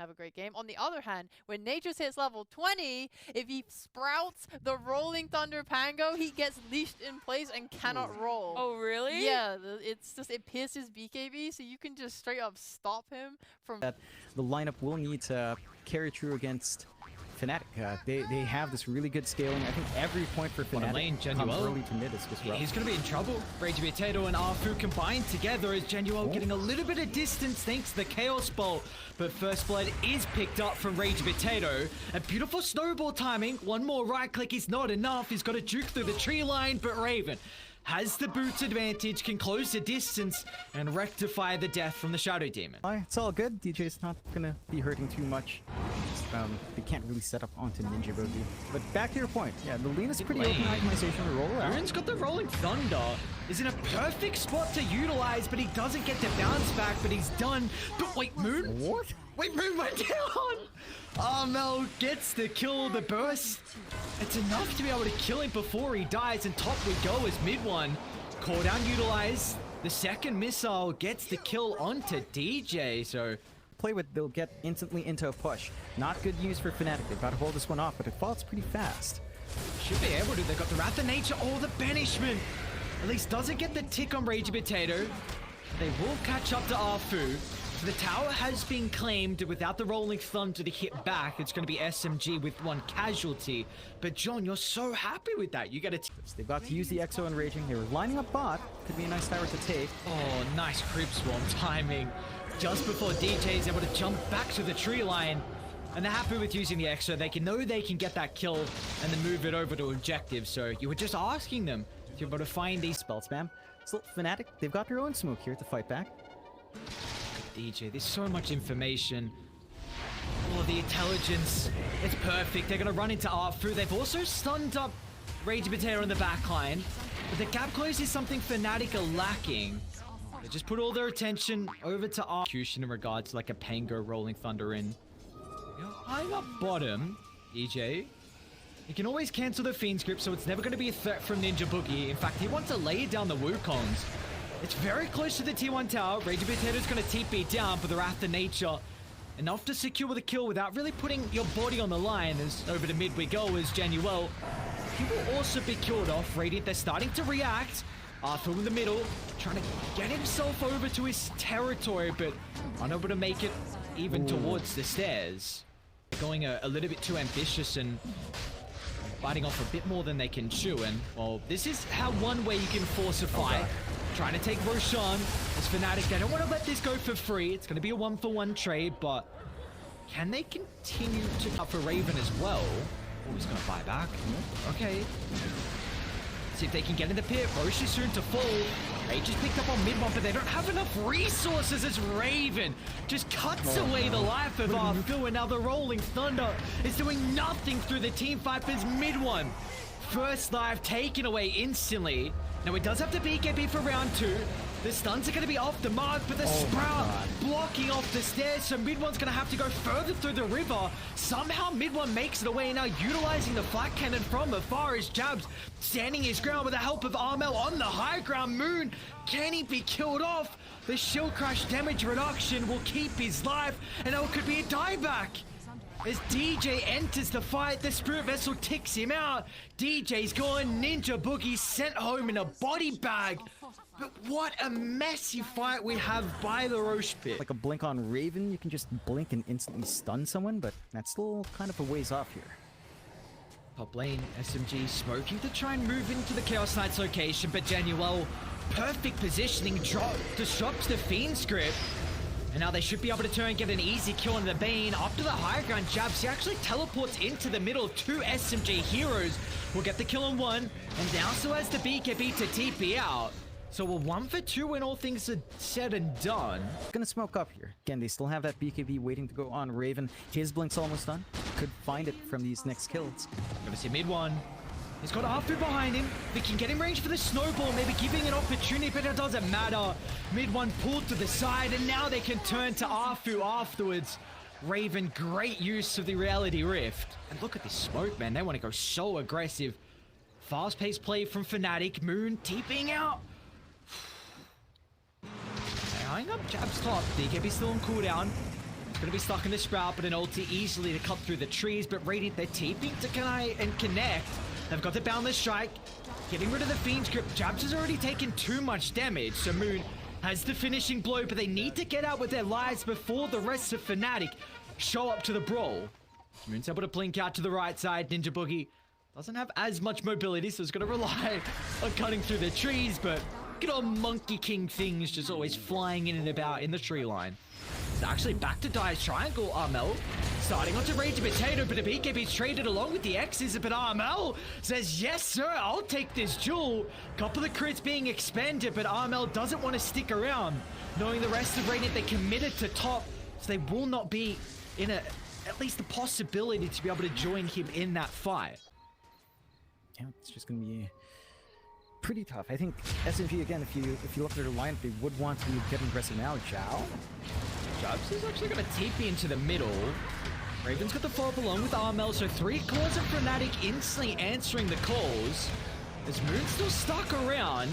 have a great game. On the other hand, when Nature's hits level 20, if he sprouts the Rolling Thunder Pango, he gets leashed in place and cannot roll. Oh, really? Yeah, it's just, it pisses BKB, so you can just straight up stop him from... That the lineup will need to carry through against Fnatic. They have this really good scaling. I think every point for Fnatic lane, comes early to mid is just rough. He's going to be in trouble. Rage Potato and Arfu combined together as Genuel getting a little bit of distance thanks to the Chaos Bolt. But First Blood is picked up from Rage Potato. A beautiful snowball timing. One more right click is not enough. He's got to juke through the tree line, but Raven has the boots advantage, can close the distance, and rectify the death from the Shadow Demon. It's all good. DJ's not going to be hurting too much. They can't really set up onto Ninja Boogie. But back to your point, yeah, the lane is pretty open optimization to roll out. Aaron's got the Rolling Thunder. Is in a perfect spot to utilize, but he doesn't get the bounce back, but he's done. But wait, Moon? What? Wait, Moon went down! Armel gets the kill, the burst. It's enough to be able to kill him before he dies, and top we go as mid one. Cooldown utilized. The second missile gets the kill onto DJ, so... Play with, they'll get instantly into a push. Not good news for Fnatic. They've got to hold this one off, but it falls pretty fast. Should be able to. They've got the Wrath of Nature or the Banishment. At least doesn't get the tick on Rage Potato. They will catch up to Arfu. So the tower has been claimed without the Rolling Thunder to hit back. It's going to be SMG with one casualty. But John, you're so happy with that. You got to... They've got to use the Exo and Raging. They were lining up bot. Could be a nice tower to take. Oh, nice Creep Swarm timing. Just before DJ is able to jump back to the tree line. And they're happy with using the Exo. They know they can get that kill and then move it over to objective. So you were just asking them to be able to find these spell spam. Still, Fnatic, they've got their own smoke here to fight back. DJ, there's so much information. Oh, the intelligence. It's perfect. They're going to run into Arfu. They've also stunned up Rage Potato in the backline. But the gap close is something Fnatic are lacking. They just put all their attention over to execution in regards to like a Pango Rolling Thunder in. High up bottom, DJ. You can always cancel the Fiend's Grip, so it's never going to be a threat from Ninja Boogie. In fact, he wants to lay down the Wukongs. It's very close to the T1 tower. Rage Potato's going to TP down for the Wrath of Nature. Enough to secure the kill without really putting your body on the line. As over to mid we go as Genuel. He will also be killed off. Radiant, they're starting to react. Arthur in the middle, trying to get himself over to his territory, but unable to make it even towards the stairs. Going a little bit too ambitious and biting off a bit more than they can chew. And, well, this is how one way you can force a fight. Trying to take Roshan as Fnatic. They don't want to let this go for free. It's going to be a 1-for-1 trade, but can they continue to cut for Raven as well? Oh, he's going to buy back. Okay. See if they can get in the pit. Roche is soon to fall. Rage just picked up on mid one, but they don't have enough resources as Raven just cuts away the life of Arfu. Another Rolling Thunder is doing nothing through the Team Vipers mid one. First life taken away instantly. Now it does have the BKB for round 2. The stuns are going to be off the mark, but the Sprout blocking off the stairs, so mid one's going to have to go further through the river. Somehow mid one makes it away, now utilizing the flat cannon from afar as Jabs standing his ground with the help of Armel on the high ground. Moon, can he be killed off? The shield crush damage reduction will keep his life, and it could be a dieback. As DJ enters the fight, the Spirit Vessel ticks him out. DJ's gone, Ninja Boogie sent home in a body bag. But what a messy fight we have by the Roche pit. Like a blink on Raven, you can just blink and instantly stun someone, but that's still kind of a ways off here. Top lane, SMG smoking to try and move into the Chaos Knight's location, but Genuel, perfect positioning, disrupts the Fiend's Grip. And now they should be able to turn and get an easy kill on the Bane. After the high ground Jabs, he actually teleports into the middle. 2 SMG heroes will get the kill on 1. And now so has the BKB to TP out. So we're 1-for-2 when all things are said and done. Gonna smoke up here. Again, they still have that BKB waiting to go on Raven. His blink's almost done. Could find it from these next kills. Gonna see mid one. He's got Arfu behind him. They can get him range for the snowball, maybe giving an opportunity, but it doesn't matter. Mid one pulled to the side, and now they can turn to Arfu afterwards. Raven, great use of the Reality Rift. And look at this smoke, man. They want to go so aggressive. Fast-paced play from Fnatic. Moon TPing out. Eyeing up Jab's top. BKB still on cooldown. It's going to be stuck in the Sprout, but an ulti easily to cut through the trees. But Radiant, they're TPing to connect. They've got the Boundless Strike. Getting rid of the Fiend's Grip. Jabs has already taken too much damage, so Moon has the finishing blow, but they need to get out with their lives before the rest of Fnatic show up to the brawl. Moon's able to blink out to the right side. Ninja Boogie doesn't have as much mobility, so it's going to rely on cutting through the trees, but good old Monkey King things just always flying in and about in the tree line. It's actually back to Dire's Triangle. Armel starting onto Rage Potato, but the BKB's traded along with the X's, but Armel says, yes, sir, I'll take this duel. Couple of crits being expended, but Armel doesn't want to stick around, knowing the rest of Radiant, they committed to top, so they will not be in at least the possibility to be able to join him in that fight. Yeah, it's just going to be pretty tough. I think SMG, again, if you look at their lineup, they would want to get aggressive now. Jabs is actually going to TP into the middle. Raven's got the follow-up along with Armel, so 3 cores of Fnatic instantly answering the calls. As Moon's still stuck around.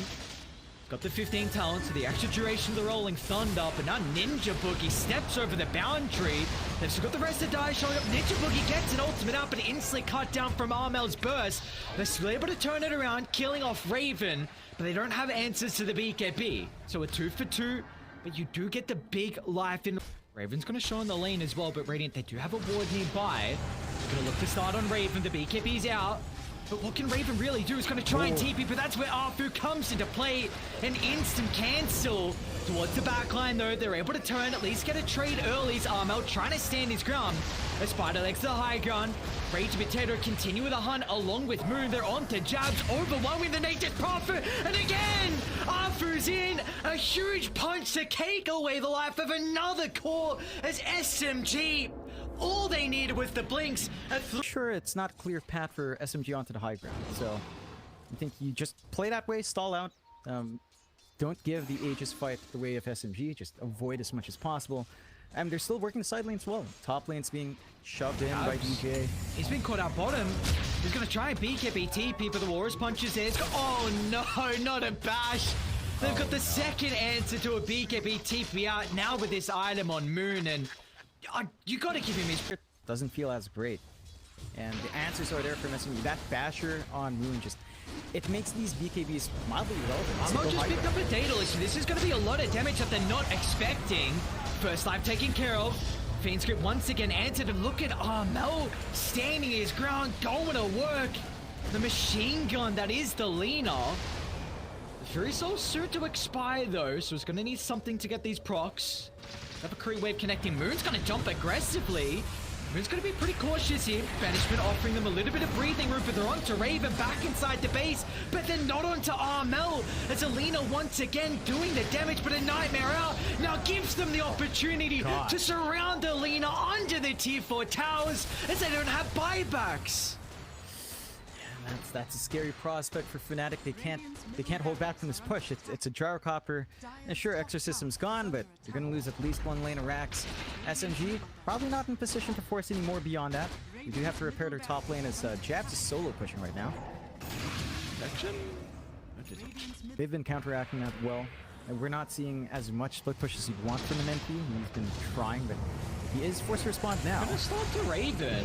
Got the 15 talent, so the extra duration of the Rolling Thunder, but now Ninja Boogie steps over the boundary. They've still got the rest of Dire showing up. Ninja Boogie gets an ultimate out, but instantly cut down from Armel's burst. They're still able to turn it around, killing off Raven, but they don't have answers to the BKB. So a 2 for 2, but you do get the big life in. Raven's going to show in the lane as well, but Radiant, they do have a ward nearby. They're going to look to start on Raven. The BKB's out. But what can Raven really do? He's going to try and TP, but that's where Arfu comes into play. An instant cancel towards the backline, though. They're able to turn, at least get a trade early. Armel trying to stand his ground. The Spider legs the high ground. Rage Potato continue with a hunt along with Moon. They're on to Jabs, overwhelming the Nature's Prophet. And again, Arfu's in. A huge punch to take away the life of another core as SMG. All they needed was the blinks. Sure, it's not a clear path for SMG onto the high ground, so I think you just play that way, stall out. Don't give the Aegis fight the way of SMG, just avoid as much as possible. And they're still working the side lanes well. Top lane's being shoved in by DJ. He's been caught out bottom. He's going to try and BKB TP, but the Walrus punches in. Oh no, not a bash. They've got the second answer to a BKB TP out now with this item on Moon, and you gotta give him his... Doesn't feel as great. And the answers are there from SMG. That basher on Moon just... It makes these BKBs mildly irrelevant. Armel just picked up a Daedalus, so this is gonna be a lot of damage that they're not expecting. First life taken care of. Fiend's Grip once again answered, and look at Armel standing his ground, going to work. The machine gun that is the Lina. The Fury Soul's soon to expire though, so it's gonna need something to get these procs. Have a Kree wave connecting. Moon's gonna jump aggressively. Moon's gonna be pretty cautious here. Banishment offering them a little bit of breathing room, but they're onto Raven back inside the base, but they're not onto Armel. As Alina once again doing the damage, but a Nightmare out now gives them the opportunity to surround Alina under the tier 4 towers as they don't have buybacks. That's a scary prospect for Fnatic. They can't hold back from this push. It's a Gyrocopter. And sure, Exorcism's gone, but you're gonna lose at least one lane of racks. SMG probably not in a position to force any more beyond that. We do have to repair their top lane as Jabs is solo pushing right now. They've been counteracting that well. And we're not seeing as much split push as you'd want from an MP. He's been trying, but he is forced to respond now. Gonna start to Raven.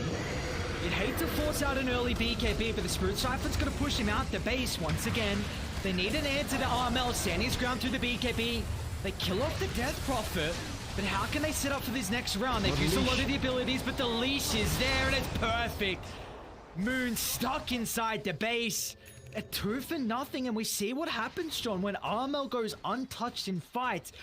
You'd hate to force out an early BKB, but the Spirit Siphon's going to push him out the base once again. They need an answer to Armel, standing his ground through the BKB. They kill off the Death Prophet, but how can they set up for this next round? They've used a lot of the abilities, but the leash is there, and it's perfect. Moon stuck inside the base. A 2 for nothing, and we see what happens, John, when Armel goes untouched in fights.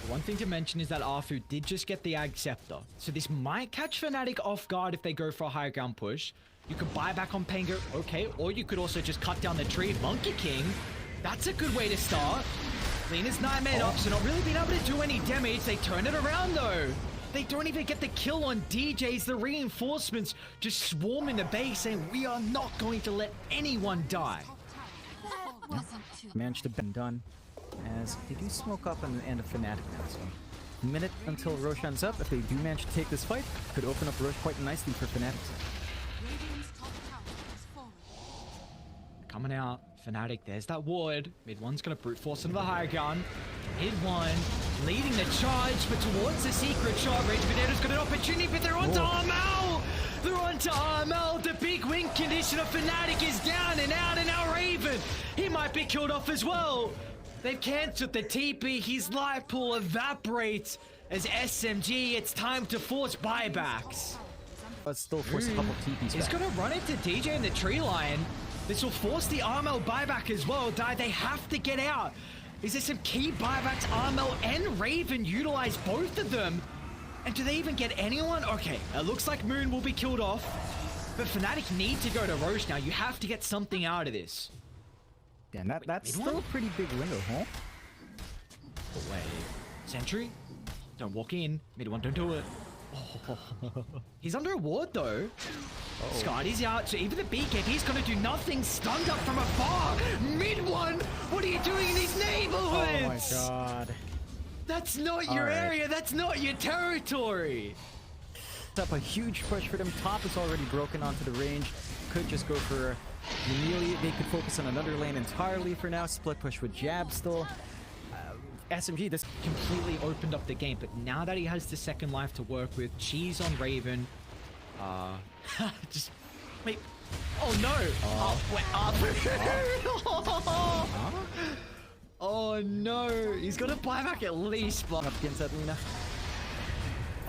One thing to mention is that Arfu did just get the Ag Scepter, so this might catch Fnatic off guard if they go for a higher ground push. You could buy back on Pango, okay, or you could also just cut down the tree. Monkey King, that's a good way to start. Lina's Nightmare up, so not really being able to do any damage. They turn it around though. They don't even get the kill on DJs. The reinforcements just swarm in the base, saying we are not going to let anyone die. Managed to be done. As they do smoke up on the end of Fnatic now, so a minute until Roshan's up. If they do manage to take this fight, could open up Rosh quite nicely for Fnatic. Coming out, Fnatic, there's that ward. Mid one's gonna brute force into the high ground. Hit one, leading the charge, but towards the secret shot. Rage Potato's got an opportunity, but they're onto Armel! They're onto Armel! The big win condition of Fnatic is down and out, and now Raven, he might be killed off as well. They've cancelled the TP, his life pool evaporates as SMG, it's time to force buybacks. Let's still force a couple TPs He's back. gonna run into DJ in the tree line. This will force the Armel buyback as well. They have to get out. Is there some key buybacks? Armel and Raven utilize both of them. And do they even get anyone? Okay, it looks like Moon will be killed off. But Fnatic need to go to Roshan now. You have to get something out of this. Damn, that's still a pretty big window, huh? But wait. Sentry? Don't walk in. Mid one, don't do it. Oh. He's under a ward though. Scotty's out, so even the BKB's gonna do nothing. Stunned up from afar. Mid one, what are you doing in these neighborhoods? Oh my god. That's not your area, that's not your territory. Up a huge push for them. Top is already broken onto the range. Could just go for Amelia. They could focus on another lane entirely for now. Split push with Jab still. SMG, this Completely opened up the game, but now that he has the second life to work with, cheese on Raven. Just wait. Oh no! Oh no! He's got to buy back at least. up against that Lina.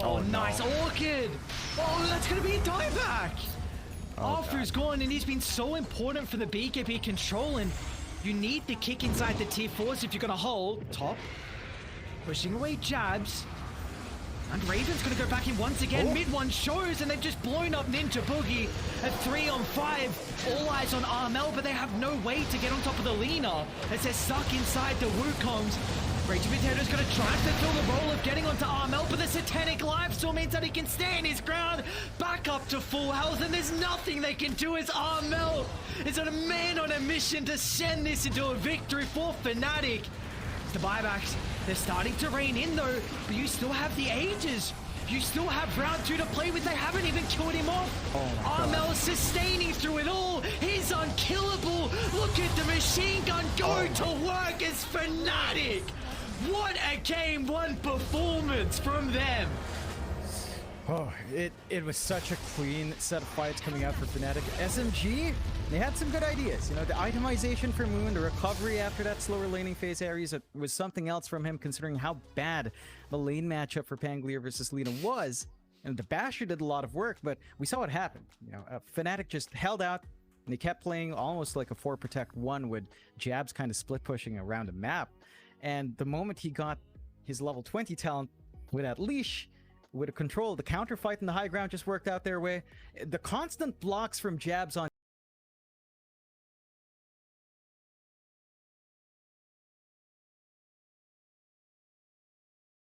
Oh, nice orchid! Oh, that's gonna be a dieback! Arthur's gone, and he's been so important for the BKB control, and you need the kick inside the tier 4s if you're gonna hold. Top. Pushing away jabs. And Raven's gonna go back in once again. Mid one shows, and they've just blown up Ninja Boogie at 3 on 5. All eyes on Armel, but they have no way to get on top of the Lina as they're stuck inside the Wukongs. Rage Potato's gonna try to fill the role of getting onto Armel, but the Satanic Life still means that he can stand his ground back up to full health, and there's nothing they can do as Armel is a man on a mission to send this into a victory for Fnatic. The buybacks, they're starting to rein in though, but you still have the Ages. You still have round 2 to play with. They haven't even killed him off. Armel's sustaining through it all. He's unkillable. Look at the machine gun go to work as Fnatic. What a game 1 performance from them. Oh, it was such a clean set of fights coming out for Fnatic. SMG, they had some good ideas. You know, the itemization for Moon, the recovery after that slower laning phase Ares was something else from him, considering how bad the lane matchup for Pangolier versus Lina was. And the Basher did a lot of work, but we saw what happened. You know, Fnatic just held out, and they kept playing almost like a 4 protect 1 with jabs kind of split pushing around the map. And the moment he got his level 20 talent with that leash, with a control, the counter fight in the high ground just worked out their way. The constant blocks from jabs on